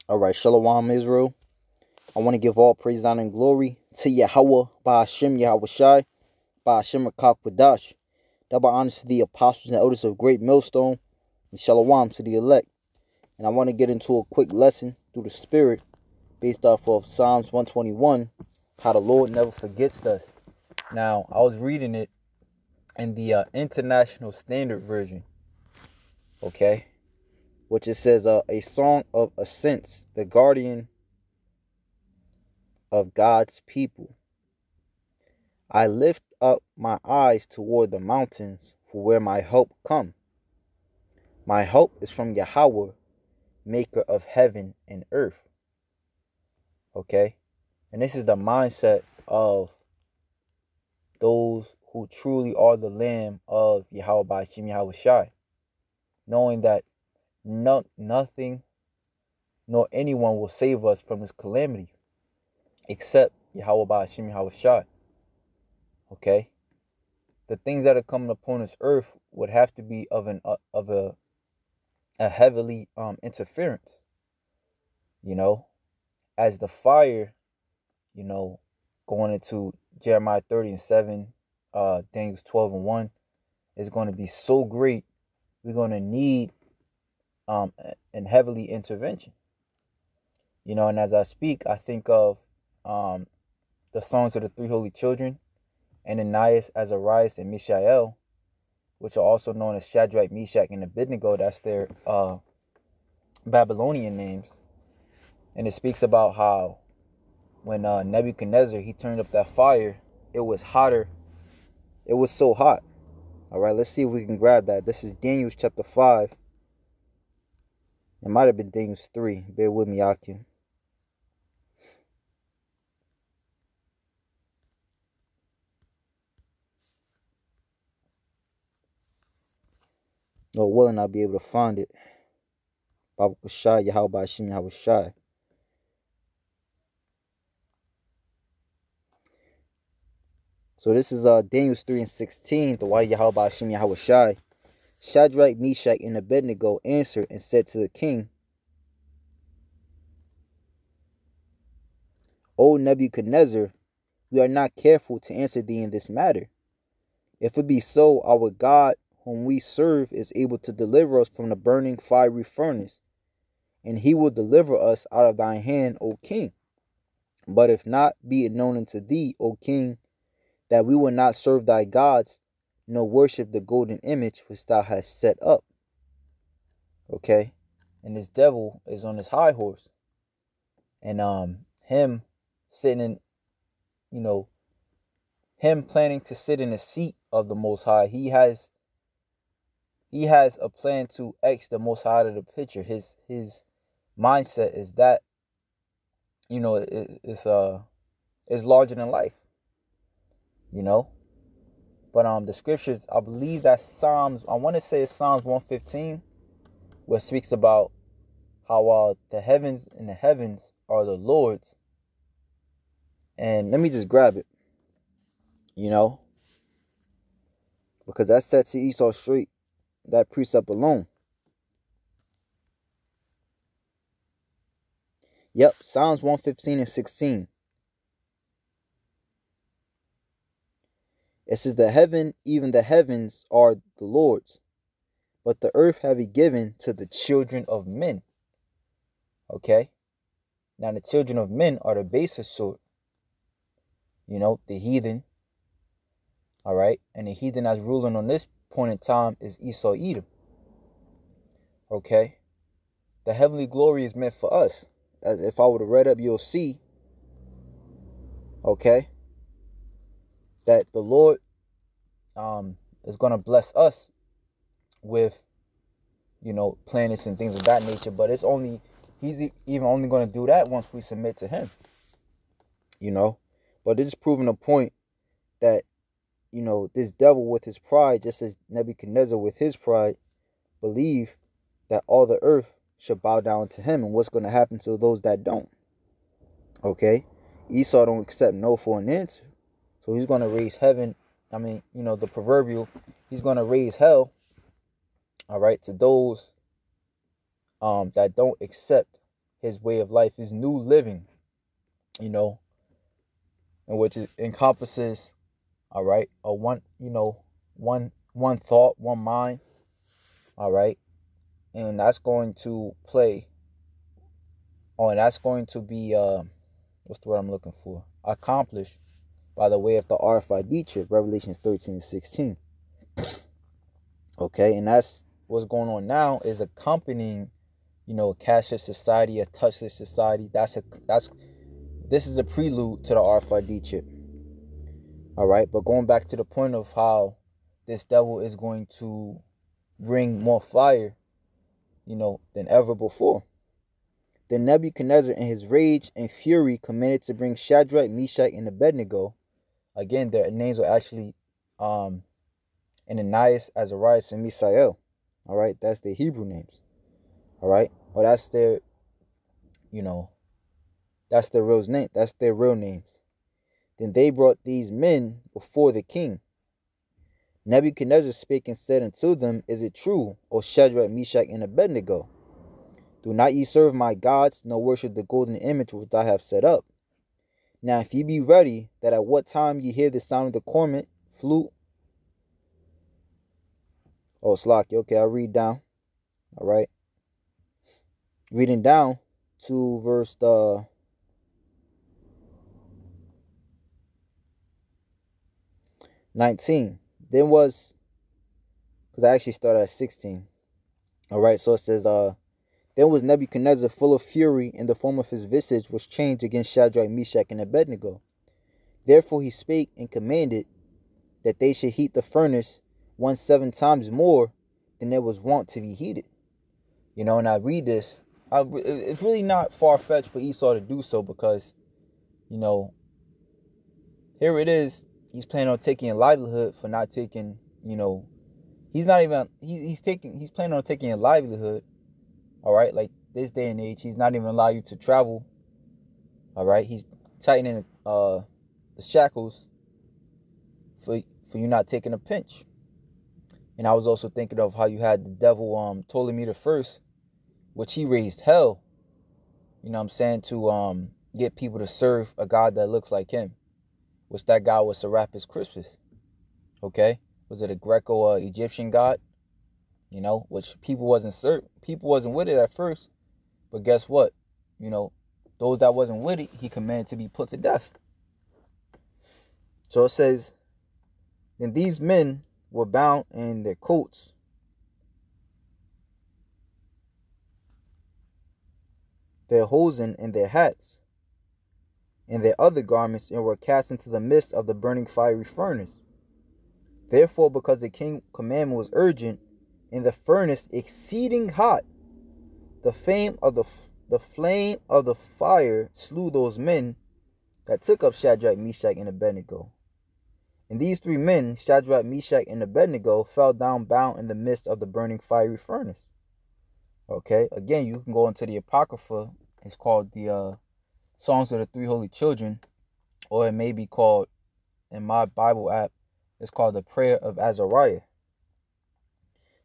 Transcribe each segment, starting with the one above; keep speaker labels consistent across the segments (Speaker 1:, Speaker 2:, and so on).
Speaker 1: All right, Shalom, Israel. I want to give all praise, honor, and glory to Yahawah, Bahasham, Yahawashi, Bahasham, Rakak, double honors to the apostles and elders of Great Millstone, and Shalom to the elect. And I want to get into a quick lesson through the Spirit based off of Psalms 121, how the Lord never forgets us. Now, I was reading it in the International Standard Version, okay? Which it says, a song of ascents, the guardian of God's people. I lift up my eyes toward the mountains, for where my help come. My help is from Yahawah, maker of heaven and earth. Okay? And this is the mindset of those who truly are the lamb of Yahawah Bahasham Yahawashi. Knowing that nothing nor anyone will save us from this calamity except Yahawah Bahasham Yahawashi. Okay? The things that are coming upon this earth would have to be of a heavily interference, as the fire, going into Jeremiah 30:7, Daniel 12:1, is going to be so great. We're going to need an heavily intervention. And as I speak, I think of the songs of the three holy children, Ananias, Azarias, and Mishael, which are also known as Shadrach, Meshach, and Abednego. That's their Babylonian names. And it speaks about how when Nebuchadnezzar, he turned up that fire, it was hotter. It was so hot. All right, let's see if we can grab that. This is Daniel chapter 5. It might have been Daniel 3. Bear with me, Akim. No, willing, I'll be able to find it. Baba Kushai, Yahawah Bahasham Yahawashi. So this is Daniel 3:16. The why Yahawah Bahasham Yahawashi. Shadrach, Meshach, and Abednego answered and said to the king, O Nebuchadnezzar, we are not careful to answer thee in this matter. If it be so, our God, whom we serve, is able to deliver us from the burning fiery furnace, and he will deliver us out of thine hand, O king. But if not, be it known unto thee, O king, that we will not serve thy gods, nor worship the golden image which thou hast set up. Okay? And this devil is on his high horse. And him sitting in, him planning to sit in the seat of the Most High. He has a plan to X the Most High out of the picture. His mindset is that, it's larger than life. But the scriptures, I believe that's Psalms, I want to say it's Psalms 115, where it speaks about how the heavens and the heavens are the Lord's. And let me just grab it, because that sets Esau straight, that precept alone. Yep, Psalms 115:16. It says, the heaven, even the heavens, are the Lord's, but the earth have he given to the children of men. Okay? Now the children of men are the baser sort. The heathen. All right? And the heathen that's ruling on this point in time is Esau Edom. Okay? The heavenly glory is meant for us. As if I were to read up, you'll see, okay, that the Lord is going to bless us with, planets and things of that nature. But he's even only going to do that once we submit to him. But it's proving a point that, this devil with his pride, just as Nebuchadnezzar with his pride, believe that all the earth should bow down to him. And what's going to happen to those that don't? Okay? Esau don't accept no for an answer. So he's going to raise heaven. The proverbial, he's going to raise hell, all right, to those that don't accept his way of life, his new living, you know, in which it encompasses, all right, a one, you know, one thought, one mind, all right, and that's going to play, and that's going to be, what's the word I'm looking for? Accomplished by the way of the RFID chip, Revelations 13 and 16. Okay, and that's what's going on now is accompanying, you know, a cashless society, a touchless society. This is a prelude to the RFID chip. All right, but going back to the point of how this devil is going to bring more fire, you know, than ever before. Then Nebuchadnezzar, in his rage and fury, commanded to bring Shadrach, Meshach, and Abednego. Again, their names are actually Ananias, Azarias, and Misael. All right, that's their Hebrew names. All right, or that's their, you know, that's their real name. That's their real names. Then they brought these men before the king. Nebuchadnezzar spake and said unto them, Is it true, O Shadrach, Meshach, and Abednego? Do not ye serve my gods, nor worship the golden image which I have set up. Now if ye be ready, that at what time ye hear the sound of the cornet, flute. Oh, Slacky, okay, I'll read down. All right. Reading down to verse 19. Then was, because I actually started at 16. All right, so it says, then was Nebuchadnezzar full of fury, and the form of his visage was changed against Shadrach, Meshach, and Abednego. Therefore he spake and commanded that they should heat the furnace 7 times more than it was wont to be heated. You know, and I read this, it's really not far-fetched for Esau to do so, because, you know, here it is, he's planning on taking a livelihood for not taking, you know, he's planning on taking a livelihood. All right, like this day and age, he's not even allow you to travel. All right, he's tightening the shackles for you not taking a pinch. And I was also thinking of how you had the devil Ptolemy the First, which he raised hell. You know what I'm saying, to get people to serve a god that looks like him, which that god was Serapis Christus. Okay, was it a Greco-Egyptian god? You know, which people wasn't with it at first, but guess what? You know, those that wasn't with it, he commanded to be put to death. So it says, then these men were bound in their coats, their hosen, and their hats, and their other garments, and were cast into the midst of the burning fiery furnace. Therefore, because the king's commandment was urgent, and the furnace exceeding hot, the flame of the fire slew those men that took up Shadrach, Meshach, and Abednego. And these 3 men, Shadrach, Meshach, and Abednego, fell down bound in the midst of the burning fiery furnace. Okay, again, you can go into the Apocrypha. It's called the Songs of the 3 Holy Children, or it may be called, in my Bible app, it's called the Prayer of Azariah.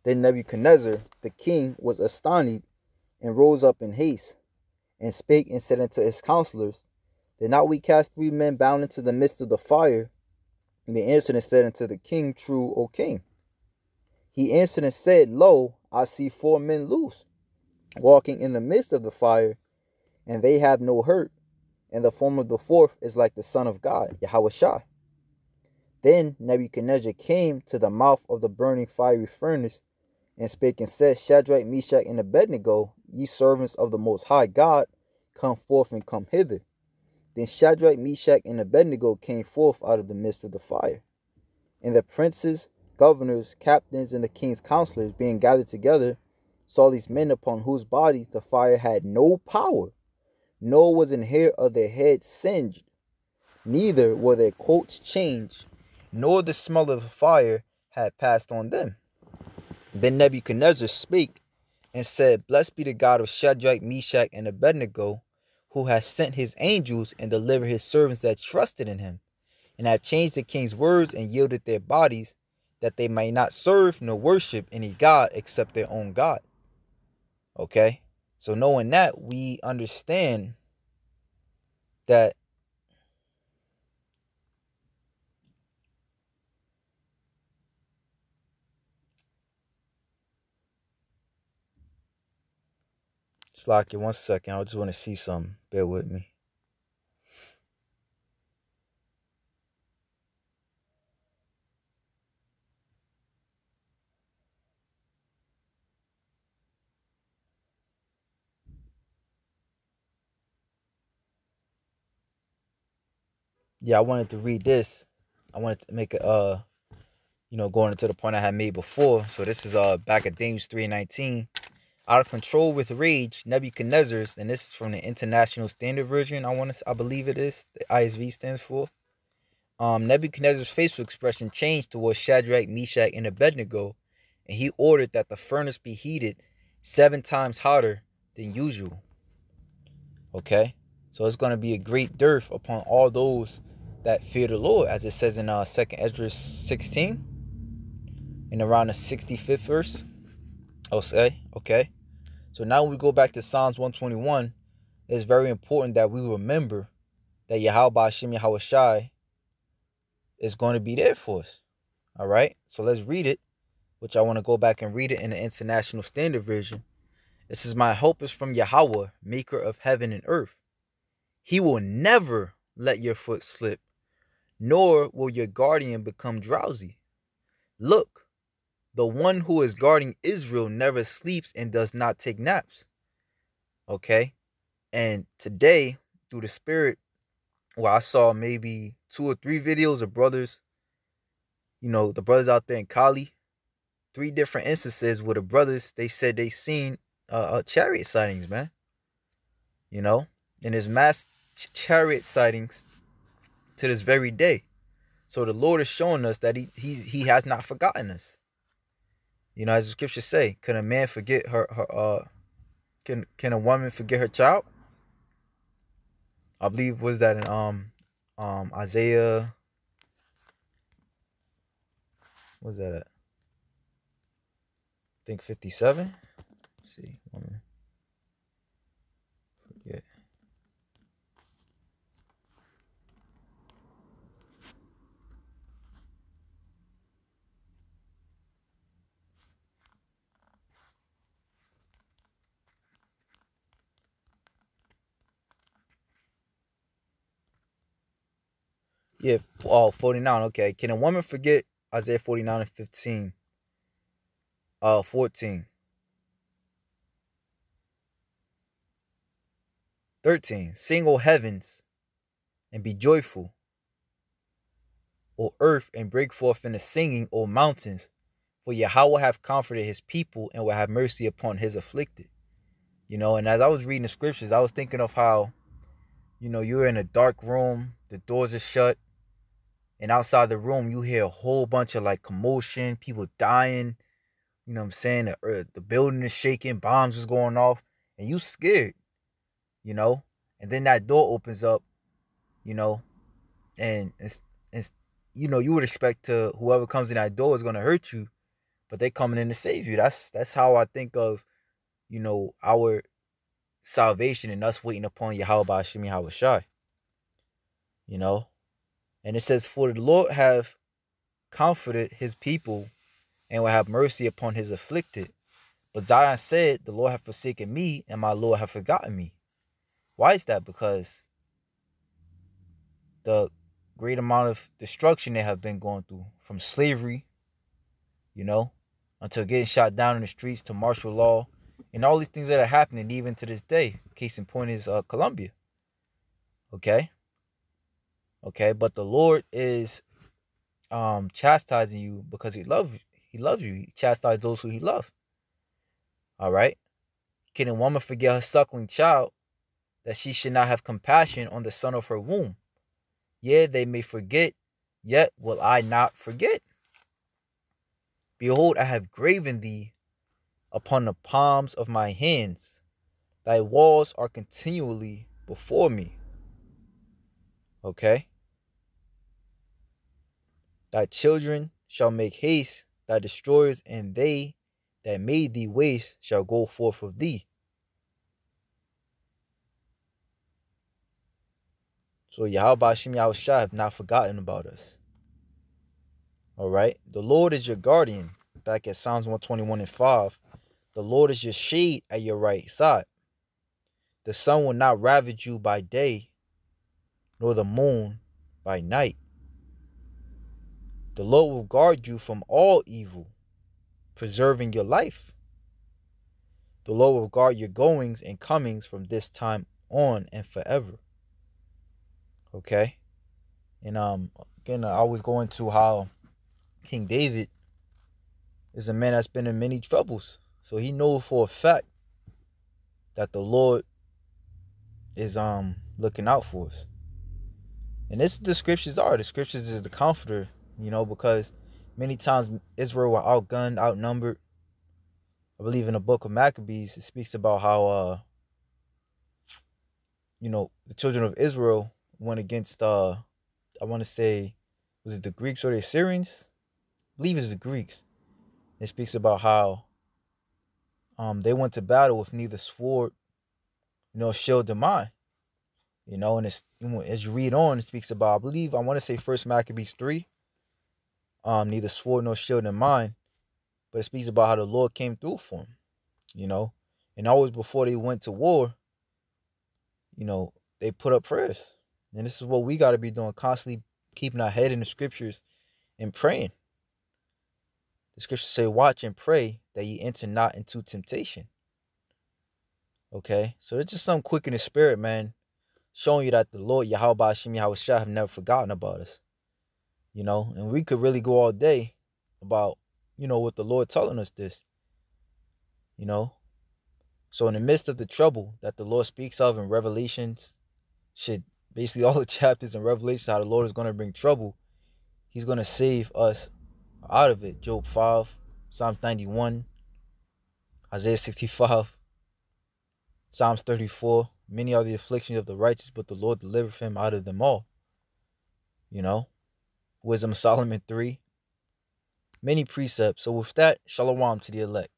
Speaker 1: Then Nebuchadnezzar, the king, was astonished, and rose up in haste, and spake and said unto his counselors, Did not we cast 3 men bound into the midst of the fire? And they answered and said unto the king, True, O king. He answered and said, Lo, I see 4 men loose, walking in the midst of the fire, and they have no hurt, and the form of the 4th is like the Son of God, Yahawashi. Then Nebuchadnezzar came to the mouth of the burning fiery furnace, and spake and said, Shadrach, Meshach, and Abednego, ye servants of the Most High God, come forth and come hither. Then Shadrach, Meshach, and Abednego came forth out of the midst of the fire. And the princes, governors, captains, and the king's counselors, being gathered together, saw these men upon whose bodies the fire had no power, nor was an hair of their heads singed, neither were their coats changed, nor the smell of the fire had passed on them. Then Nebuchadnezzar spake and said, Blessed be the God of Shadrach, Meshach, and Abednego, who has sent his angels and delivered his servants that trusted in him, and have changed the king's words and yielded their bodies, that they might not serve nor worship any god except their own God. Okay? So knowing that, we understand that Slack it 1 second. I just want to see something. Bear with me. Yeah, I wanted to read this. I wanted to make a going into the point I had made before. So this is back at James 3:19. Out of control with rage, Nebuchadnezzar's, and this is from the International Standard Version. I believe it is. The ISV stands for. Nebuchadnezzar's facial expression changed towards Shadrach, Meshach, and Abednego, and he ordered that the furnace be heated 7 times hotter than usual. Okay, so it's going to be a great dearth upon all those that fear the Lord, as it says in 2nd Ezra 16, in around the 65th verse. I'll say, okay. So now we go back to Psalms 121. It's very important that we remember that Bahasham Yahawashi is going to be there for us. All right, so let's read it, which I want to go back and read it in the International Standard Version. This is my hope is from Yahawah, maker of heaven and earth. He will never let your foot slip, nor will your guardian become drowsy. Look, the one who is guarding Israel never sleeps and does not take naps. Okay? And today, through the Spirit, I saw maybe 2 or 3 videos of brothers, the brothers out there in Cali, 3 different instances where the brothers, they said they seen chariot sightings, man. And there's mass chariot sightings to this very day. So the Lord is showing us that he has not forgotten us. As the scriptures say, can a man forget her can a woman forget her child? I believe was that in Isaiah, what's that at? I think 57. Let's see, woman forget. Yeah, 49. Okay. Can a woman forget Isaiah 49 and 15? 14. 13. Sing, O heavens, and be joyful, O earth, and break forth in the singing, O mountains. For Yahawah have comforted his people and will have mercy upon his afflicted. And as I was reading the scriptures, I was thinking of how, you're in a dark room, the doors are shut, and outside the room, you hear a whole bunch of like commotion, people dying. You know what I'm saying? The building is shaking, bombs is going off, and you scared, and then that door opens up, and it's you would expect to whoever comes in that door is going to hurt you, but they coming in to save you. That's how I think of, our salvation and us waiting upon Yahawah Bahasham Yahawashi. And it says, for the Lord have comforted his people and will have mercy upon his afflicted. But Zion said, the Lord hath forsaken me, and my Lord hath forgotten me. Why is that? Because the great amount of destruction they have been going through, from slavery, until getting shot down in the streets, to martial law, and all these things that are happening even to this day. Case in point is Colombia. Okay, but the Lord is chastising you because he loves you. He chastises those who he loves. All right. Can a woman forget her suckling child, that she should not have compassion on the son of her womb? Yea, they may forget, yet will I not forget. Behold, I have graven thee upon the palms of my hands. Thy walls are continually before me. Okay. Thy children shall make haste, thy destroyers, and they that made thee waste shall go forth of thee. So Yahawashi have not forgotten about us. All right. The Lord is your guardian. Back at Psalms 121 and 5. The Lord is your shade at your right side. The sun will not ravage you by day, nor the moon by night. The Lord will guard you from all evil, preserving your life. The Lord will guard your goings and comings from this time on and forever. Okay? And again, I always go into how King David is a man that's been in many troubles. So he knows for a fact that the Lord is looking out for us. And this is the scriptures are. The scriptures is the comforter, because many times Israel were outgunned, outnumbered. I believe in the book of Maccabees, it speaks about how the children of Israel went against I want to say, was it the Greeks or the Assyrians? I believe it's the Greeks. It speaks about how they went to battle with neither sword nor shield in mind. And it's, as you read on, it speaks about, I want to say First Maccabees 3, neither sword nor shield in mind, but it speaks about how the Lord came through for them, and always before they went to war, they put up prayers. And this is what we got to be doing, constantly keeping our head in the scriptures and praying. The scriptures say, watch and pray that ye enter not into temptation. Okay, so it's just something quick in the spirit, man, showing you that the Lord, Yahawashi, have never forgotten about us. And we could really go all day about, what the Lord telling us this. So in the midst of the trouble that the Lord speaks of in Revelations, basically all the chapters in Revelation, how the Lord is going to bring trouble, he's going to save us out of it. Job 5, Psalms 91, Isaiah 65, Psalms 34. Many are the afflictions of the righteous, but the Lord delivereth him out of them all. Wisdom of Solomon 3. Many precepts. So with that, shalom to the elect.